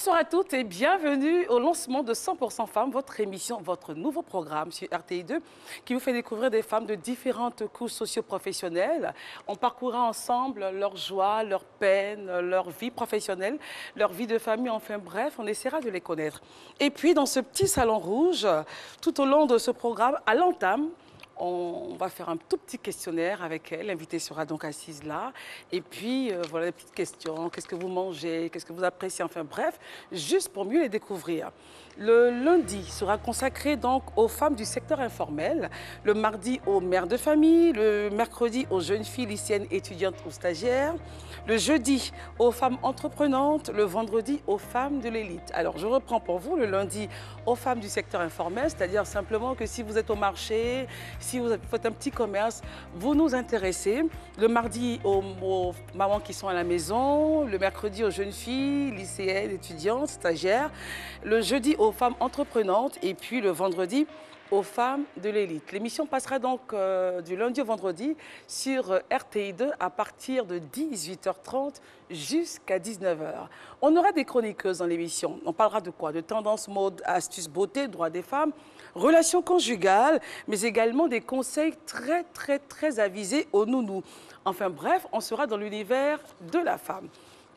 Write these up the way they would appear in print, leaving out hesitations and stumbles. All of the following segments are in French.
Bonsoir à toutes et bienvenue au lancement de 100% Femmes, votre émission, votre nouveau programme sur RTI2 qui vous fait découvrir des femmes de différentes couches socio-professionnelles. On parcourra ensemble leurs joies, leurs peines, leur vie professionnelle, leur vie de famille, enfin bref, on essaiera de les connaître. Et puis dans ce petit salon rouge, tout au long de ce programme, à l'entame, on va faire un tout petit questionnaire avec elle. L'invitée sera donc assise là. Et puis, voilà des petites questions. Qu'est-ce que vous mangez? Qu'est-ce que vous appréciez? Enfin bref, juste pour mieux les découvrir. Le lundi sera consacré donc aux femmes du secteur informel. Le mardi aux mères de famille. Le mercredi aux jeunes filles lycéennes, étudiantes ou stagiaires. Le jeudi aux femmes entreprenantes. Le vendredi aux femmes de l'élite. Alors, je reprends pour vous le lundi aux femmes du secteur informel, c'est-à-dire simplement que si vous êtes au marché, si vous faites un petit commerce, vous nous intéressez. Le mardi aux mamans qui sont à la maison, le mercredi aux jeunes filles, lycéennes, étudiantes, stagiaires, le jeudi aux femmes entreprenantes et puis le vendredi aux femmes de l'élite. L'émission passera donc du lundi au vendredi sur RTI2 à partir de 18h30 jusqu'à 19h. On aura des chroniqueuses dans l'émission. On parlera de quoi? De tendances, mode, astuces, beauté, droits des femmes, relations conjugales, mais également des conseils très avisés aux nounous. Enfin bref, on sera dans l'univers de la femme.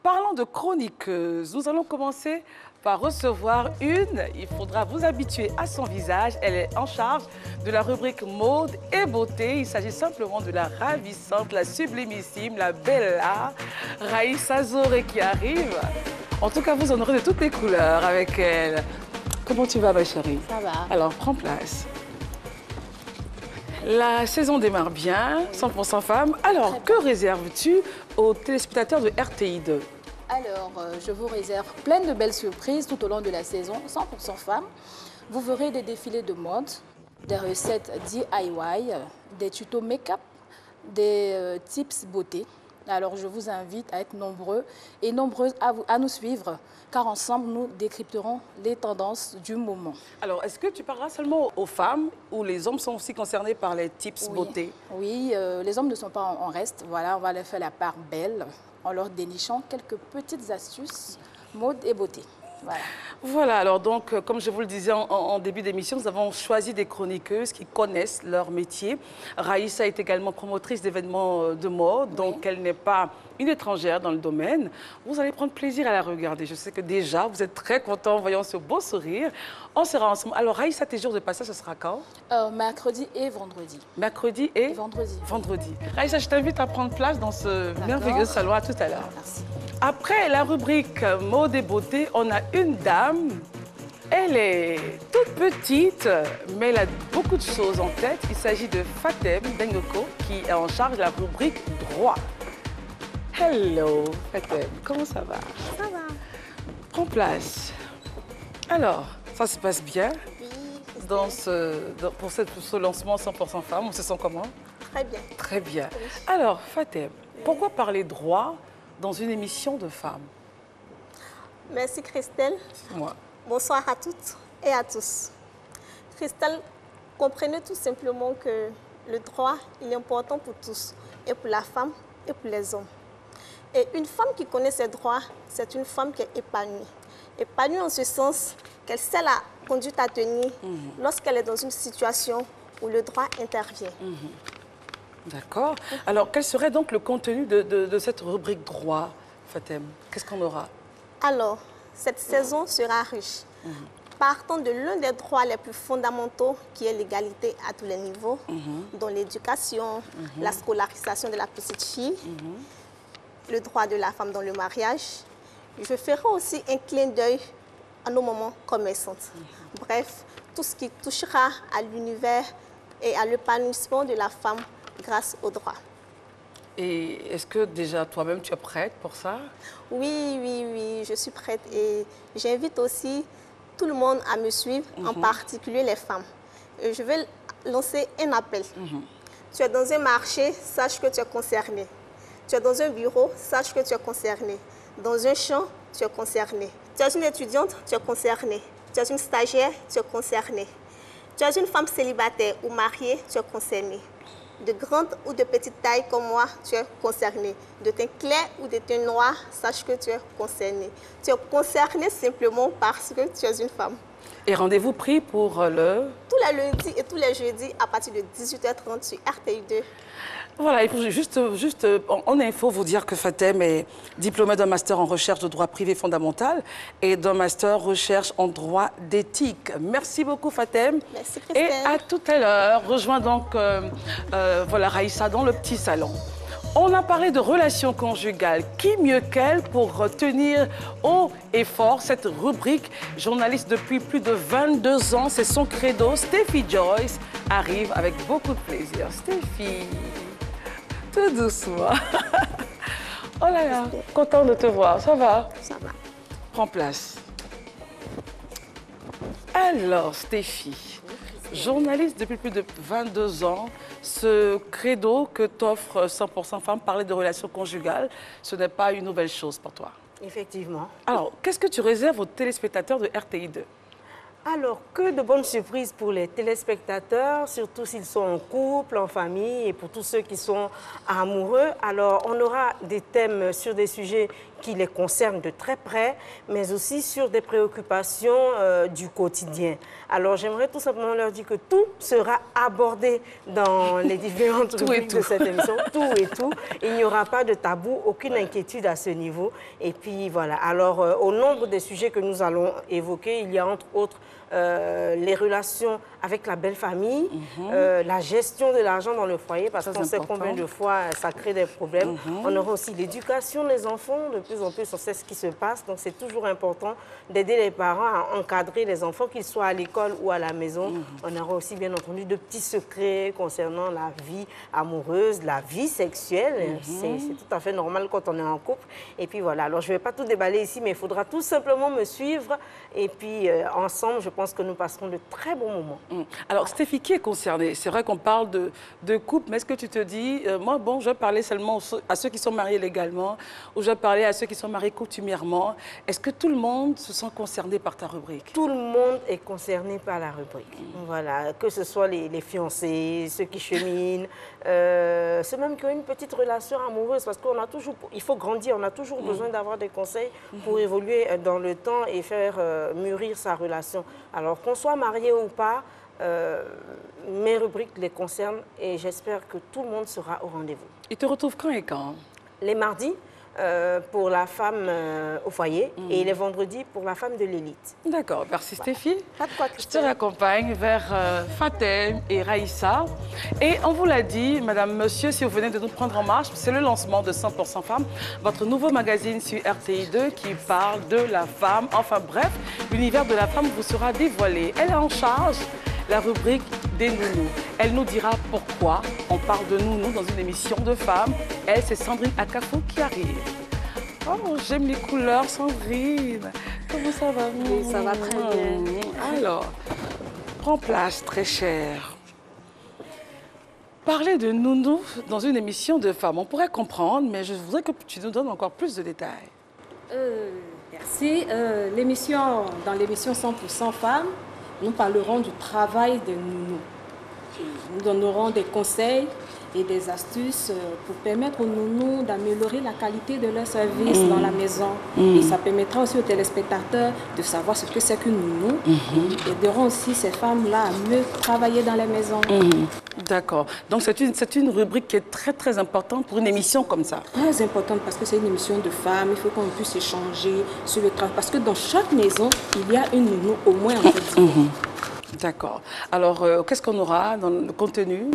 Parlant de chroniqueuses, nous allons commencer par recevoir une. Il faudra vous habituer à son visage. Elle est en charge de la rubrique mode et beauté. Il s'agit simplement de la ravissante, la sublimissime, la bella, Raïssa Zoré qui arrive. En tout cas, vous en aurez de toutes les couleurs avec elle. Comment tu vas, ma chérie? Ça va. Alors, prends place. La saison démarre bien, 100% femmes. Alors, que réserves-tu aux téléspectateurs de RTI2? Alors, je vous réserve plein de belles surprises tout au long de la saison, 100% femmes. Vous verrez des défilés de mode, des recettes DIY, des tutos make-up, des tips beauté. Alors, je vous invite à être nombreux et nombreuses à nous suivre, car ensemble, nous décrypterons les tendances du moment. Alors, est-ce que tu parleras seulement aux femmes ou les hommes sont aussi concernés par les tips beauté? Oui, les hommes ne sont pas en reste. Voilà, on va leur faire la part belle en leur dénichant quelques petites astuces mode et beauté. Voilà. Voilà, alors donc, comme je vous le disais en début d'émission, nous avons choisi des chroniqueuses qui connaissent leur métier. Raïssa est également promotrice d'événements de mode, oui. Donc elle n'est pas une étrangère dans le domaine. Vous allez prendre plaisir à la regarder. Je sais que déjà, vous êtes très content en voyant ce beau sourire. On sera ensemble. Alors Raïssa, tes jours de passage, ce sera quand? Mercredi et vendredi. Mercredi et vendredi. Vendredi. Raïssa, je t'invite à prendre place dans ce merveilleux salon. À tout à l'heure. Merci. Après la rubrique mode et beauté, on a une dame. Elle est toute petite, mais elle a beaucoup de choses en tête. Il s'agit de Fatem Dengoko, qui est en charge de la rubrique droit. Hello, Fatem, comment ça va? Ça va. Prends place. Alors, ça se passe bien? Oui. Pour ce lancement 100% femmes, on se sent comment? Très bien. Très bien. Oui. Alors, Fatem, pourquoi parler droit dans une émission de femmes? Merci Christelle. Moi. Bonsoir à toutes et à tous. Christelle, comprenez tout simplement que le droit, il est important pour tous, et pour la femme et pour les hommes. Et une femme qui connaît ses droits, c'est une femme qui est épanouie. Épanouie en ce sens qu'elle sait la conduite à tenir lorsqu'elle est dans une situation où le droit intervient. D'accord. Alors, quel serait donc le contenu de cette rubrique droit, Fatem? Qu'est-ce qu'on aura? Alors, cette saison sera riche. Partant de l'un des droits les plus fondamentaux, qui est l'égalité à tous les niveaux, dont l'éducation, la scolarisation de la petite fille, le droit de la femme dans le mariage. Je ferai aussi un clin d'œil à nos mamans commerçantes. Bref, tout ce qui touchera à l'univers et à l'épanouissement de la femme grâce au droit. Et est-ce que déjà toi-même tu es prête pour ça? Oui, je suis prête et j'invite aussi tout le monde à me suivre, en particulier les femmes. Et je vais lancer un appel. Tu es dans un marché, sache que tu es concerné. Tu es dans un bureau, sache que tu es concerné. Dans un champ, tu es concerné. Tu es une étudiante, tu es concernée. Tu es une stagiaire, tu es concernée. Tu es une femme célibataire ou mariée, tu es concernée. de grande ou de petite taille comme moi, tu es concerné. De teint clair ou de teint noir, sache que tu es concerné. Tu es concerné simplement parce que tu es une femme. Et rendez-vous pris pour le... Tous les lundis et tous les jeudis à partir de 18h30 sur RTI2. Voilà, il faut juste en info vous dire que Fatem est diplômée d'un master en recherche de droit privé fondamental et d'un master recherche en droit d'éthique. Merci beaucoup Fatem. Merci Christelle. Et à tout à l'heure. Rejoins donc voilà, Raïssa dans le petit salon. On a parlé de relations conjugales. Qui mieux qu'elle pour tenir haut et fort cette rubrique? Journaliste depuis plus de 22 ans, c'est son credo. Steffi Joyce arrive avec beaucoup de plaisir. Steffi, tout doucement. Oh là là, content de te voir. Ça va? Ça va. Prends place. Alors, Steffi, journaliste depuis plus de 22 ans, ce credo que t'offre 100% Femmes, parler de relations conjugales, ce n'est pas une nouvelle chose pour toi. Effectivement. Alors, qu'est-ce que tu réserves aux téléspectateurs de RTI2? Alors, que de bonnes surprises pour les téléspectateurs, surtout s'ils sont en couple, en famille et pour tous ceux qui sont amoureux. Alors, on aura des thèmes sur des sujets qui les concernent de très près, mais aussi sur des préoccupations du quotidien. Alors, j'aimerais tout simplement leur dire que tout sera abordé dans les différentes rubriques de cette émission. Tout et tout. Il n'y aura pas de tabou, aucune inquiétude à ce niveau. Et puis, voilà. Alors, au nombre des sujets que nous allons évoquer, il y a entre autres les relations avec la belle famille, la gestion de l'argent dans le foyer, parce qu'on sait combien de fois ça crée des problèmes. On aura aussi l'éducation des enfants, de plus en plus on sait ce qui se passe, donc c'est toujours important d'aider les parents à encadrer les enfants, qu'ils soient à l'école ou à la maison. On aura aussi bien entendu de petits secrets concernant la vie amoureuse, la vie sexuelle. C'est tout à fait normal quand on est en couple. Et puis voilà, alors je ne vais pas tout déballer ici, mais il faudra tout simplement me suivre. Et puis ensemble, je pense que nous passerons de très bons moments. Alors, Steffi, qui est concernée? C'est vrai qu'on parle de couple, mais est-ce que tu te dis, moi, bon, je vais parler seulement à ceux qui sont mariés légalement, ou je vais parler à ceux qui sont mariés coutumièrement. Est-ce que tout le monde se sent concerné par ta rubrique? Tout le monde est concerné par la rubrique. Voilà, que ce soit les fiancés, ceux qui cheminent, ceux même qui ont une petite relation amoureuse, parce qu'on a toujours, il faut grandir, on a toujours besoin d'avoir des conseils pour évoluer dans le temps et faire mûrir sa relation. Alors qu'on soit marié ou pas, mes rubriques les concernent et j'espère que tout le monde sera au rendez-vous. Ils te retrouvent quand et quand? Les mardis pour la femme au foyer et les vendredis pour la femme de l'élite. D'accord, merci Steffi. Pas de quoi, Je te raccompagne vers Fatem et Raïssa. Et on vous l'a dit, madame, monsieur, si vous venez de nous prendre en marche, c'est le lancement de 100% Femmes, votre nouveau magazine sur RTI2 qui parle de la femme. Enfin bref, l'univers de la femme vous sera dévoilé. Elle est en charge la rubrique des nounous. Elle nous dira pourquoi on parle de nounous dans une émission de femmes. Elle, c'est Sandrine Akafo qui arrive. Oh, j'aime les couleurs, Sandrine. Comment ça va? Oui, ça va très bien. Alors, prends place, très chère. Parler de nounous dans une émission de femmes, on pourrait comprendre, mais je voudrais que tu nous donnes encore plus de détails. Merci. Dans l'émission 100% Femmes, nous parlerons du travail des nounous. Nous donnerons des conseils et des astuces pour permettre aux nounous d'améliorer la qualité de leur service dans la maison. Et ça permettra aussi aux téléspectateurs de savoir ce que c'est qu'une nounou. Et aideront aussi ces femmes-là à mieux travailler dans les maisons. D'accord. Donc c'est une rubrique qui est très très importante pour une émission comme ça. Très importante parce que c'est une émission de femmes. Il faut qu'on puisse échanger sur le travail. Parce que dans chaque maison, il y a une nounou au moins en fait. D'accord. Alors, qu'est-ce qu'on aura dans le contenu?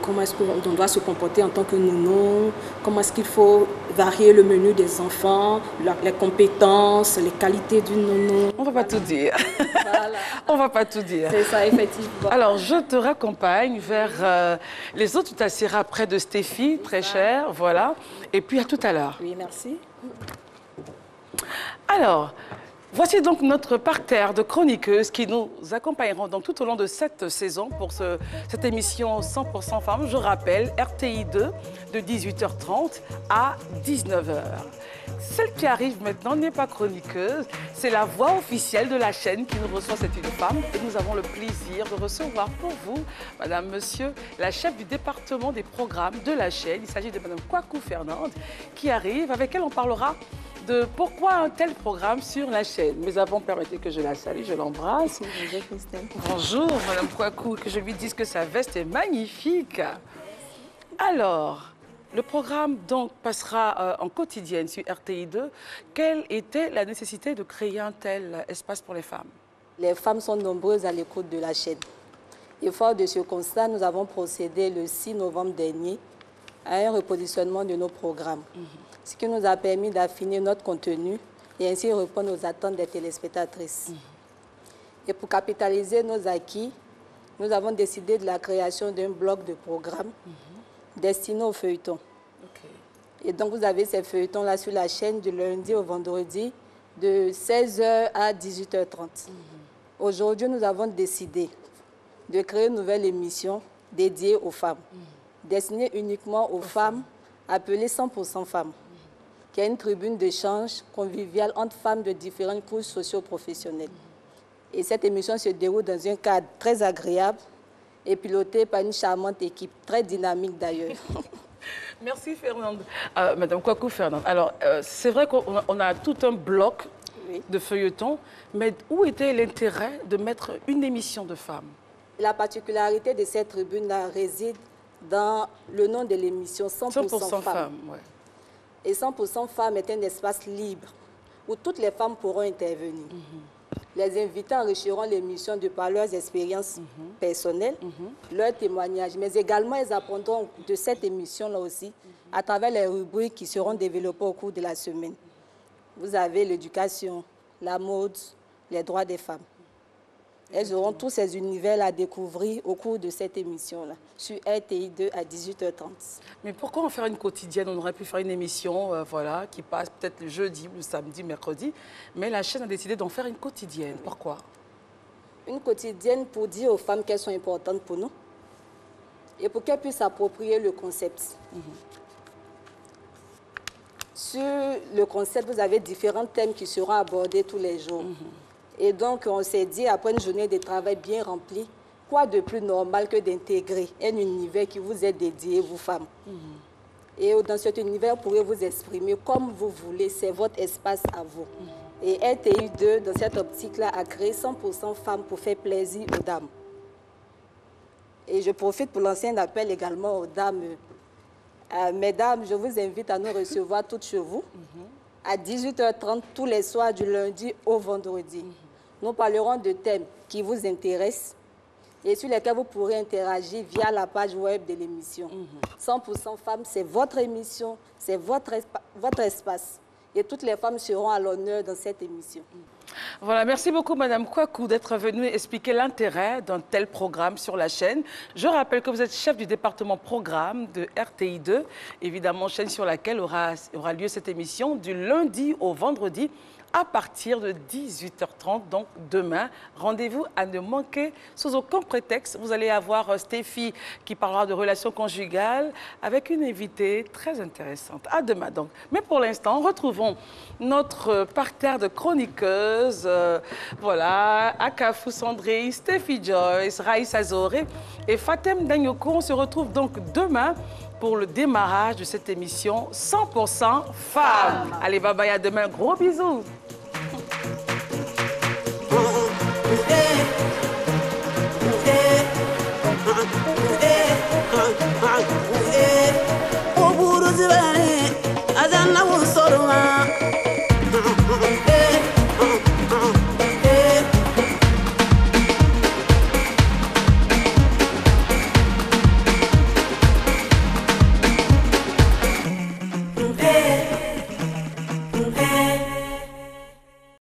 Comment est-ce qu'on doit se comporter en tant que nounou? Comment est-ce qu'il faut varier le menu des enfants? Les compétences, les qualités d'une nounou? On ne va pas tout dire. Voilà. On ne va pas tout dire. C'est ça, effectivement. Alors, je te raccompagne vers les autres. Tu t'assieras près de Steffi, très chère. Voilà. Et puis, à tout à l'heure. Oui, merci. Alors, Voici donc notre parterre de chroniqueuses qui nous accompagneront donc tout au long de cette saison pour cette émission 100% femmes. Je rappelle, RTI 2 de 18h30 à 19h. Celle qui arrive maintenant n'est pas chroniqueuse, c'est la voix officielle de la chaîne qui nous reçoit, c'est une femme. Et nous avons le plaisir de recevoir pour vous, madame, monsieur, la chef du département des programmes de la chaîne. Il s'agit de madame Kwaku Fernande qui arrive. Avec elle, on parlera de pourquoi un tel programme sur la chaîne. Mais avant, permettez que je la salue, je l'embrasse. Bonjour Christine. Bonjour madame Kwaku, que je lui dise que sa veste est magnifique. Alors, le programme donc passera en quotidienne sur RTI 2. Quelle était la nécessité de créer un tel espace pour les femmes? Les femmes sont nombreuses à l'écoute de la chaîne. Et fort de ce constat, nous avons procédé le 6 novembre dernier à un repositionnement de nos programmes, ce qui nous a permis d'affiner notre contenu et ainsi répondre aux attentes des téléspectatrices. Et pour capitaliser nos acquis, nous avons décidé de la création d'un bloc de programmes destiné aux feuilletons. Et donc, vous avez ces feuilletons-là sur la chaîne du lundi au vendredi de 16h à 18h30. Aujourd'hui, nous avons décidé de créer une nouvelle émission dédiée aux femmes, destinée uniquement aux femmes, appelée 100% femmes, qui est une tribune d'échange conviviale entre femmes de différentes couches socio-professionnelles. Et cette émission se déroule dans un cadre très agréable et pilotée par une charmante équipe, très dynamique d'ailleurs. Merci Fernande. Madame Kwaku Fernande, alors c'est vrai qu'on a tout un bloc de feuilletons, mais où était l'intérêt de mettre une émission de femmes? La particularité de cette tribune-là réside dans le nom de l'émission 100% femmes. Ouais. Et 100% femmes est un espace libre où toutes les femmes pourront intervenir. Les invités enrichiront l'émission de par leurs expériences personnelles, leurs témoignages, mais également elles apprendront de cette émission-là aussi à travers les rubriques qui seront développées au cours de la semaine. Vous avez l'éducation, la mode, les droits des femmes. Elles auront tous ces univers à découvrir au cours de cette émission-là, sur RTI 2 à 18h30. Mais pourquoi en faire une quotidienne? On aurait pu faire une émission voilà, qui passe peut-être le jeudi, le samedi, mercredi, mais la chaîne a décidé d'en faire une quotidienne. Pourquoi? Une quotidienne pour dire aux femmes qu'elles sont importantes pour nous et pour qu'elles puissent s'approprier le concept. Sur le concept, vous avez différents thèmes qui seront abordés tous les jours. Et donc, on s'est dit, après une journée de travail bien remplie, quoi de plus normal que d'intégrer un univers qui vous est dédié, vous femmes. Et dans cet univers, vous pourrez vous exprimer comme vous voulez, c'est votre espace à vous. Et RTI 2, dans cette optique-là, a créé 100% femmes pour faire plaisir aux dames. Et je profite pour lancer un appel également aux dames. Mesdames, je vous invite à nous recevoir toutes chez vous à 18h30 tous les soirs du lundi au vendredi. Nous parlerons de thèmes qui vous intéressent et sur lesquels vous pourrez interagir via la page web de l'émission. 100% femmes, c'est votre émission, c'est votre espace. Et toutes les femmes seront à l'honneur dans cette émission. Voilà, merci beaucoup Madame Kwaku d'être venue expliquer l'intérêt d'un tel programme sur la chaîne. Je rappelle que vous êtes chef du département programme de RTI 2, évidemment chaîne sur laquelle aura lieu cette émission du lundi au vendredi à partir de 18h30, donc demain. Rendez-vous à ne manquer sous aucun prétexte. Vous allez avoir Stéphie qui parlera de relations conjugales avec une invitée très intéressante. À demain donc. Mais pour l'instant, retrouvons notre parterre de chroniqueuses. Voilà, Akafou Sandrine, Stéphie Joyce, Raïssa Zoré et Fatem Danyoko. On se retrouve donc demain pour le démarrage de cette émission 100% femmes. Allez, bye bye, à demain. Gros bisous.